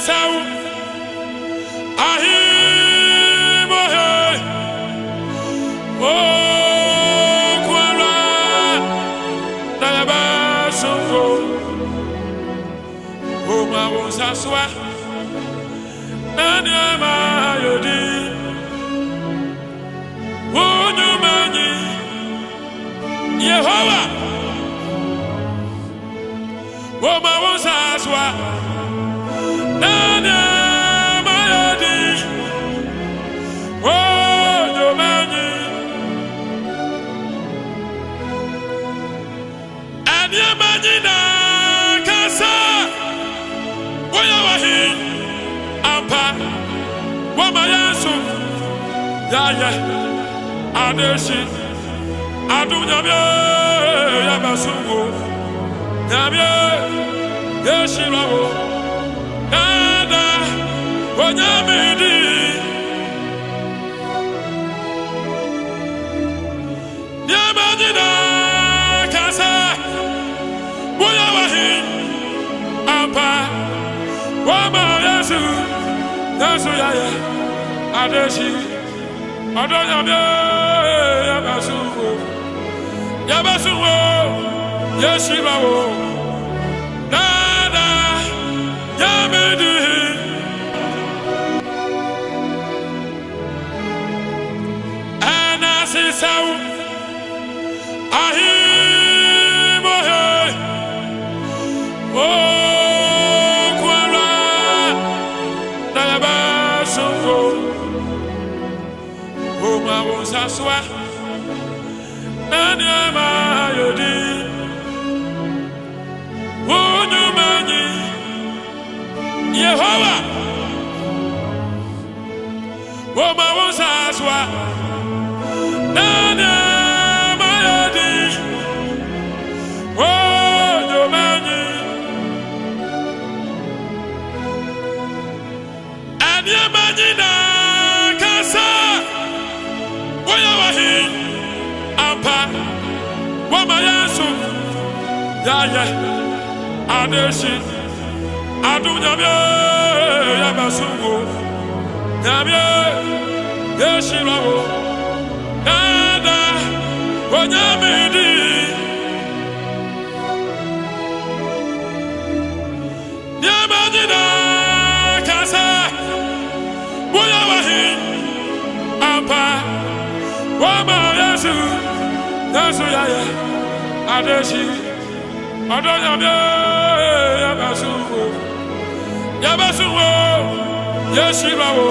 Sau Ahimohe Oh Kuala Nayabasungo Oh Mawosaswa Nanyama Yodi Oh Nyumani Yehovah Oh Mawosaswa Nanyama Yodi Oh Nyumani Anyamani na Kasa Oyawahi Ampa Wamayasu Yaya Adeshi Adunyamye Yabasungo Nyamye Yeshirawo Nada Onyamidi Nyamanyina Kasa Oyawahi Ampa Wamayasu Yasu Yaya Adeshi Adunyamye Yabasungo Yeshirawo Nada Yamedi Anasisau Ahimohe Oh Kuala Nayabasungo Oh Mawosaswa Nanyama Yodi Oh Nyumani Yehovah Oh Mawosaswa Nanyama Yodi Oh Nyumani Anyamani na Kasa Oyawahi Ampa Wamayasu Yaya Adeshi Adunyamye Yabasungo Nyamye Yeshirawo Nada Onyamidi Nyamanyina Kasa Oyawahi Ampa Wamayasu Yasu Yaya Adeshi Adunyamye Yabasungo Yeshirawo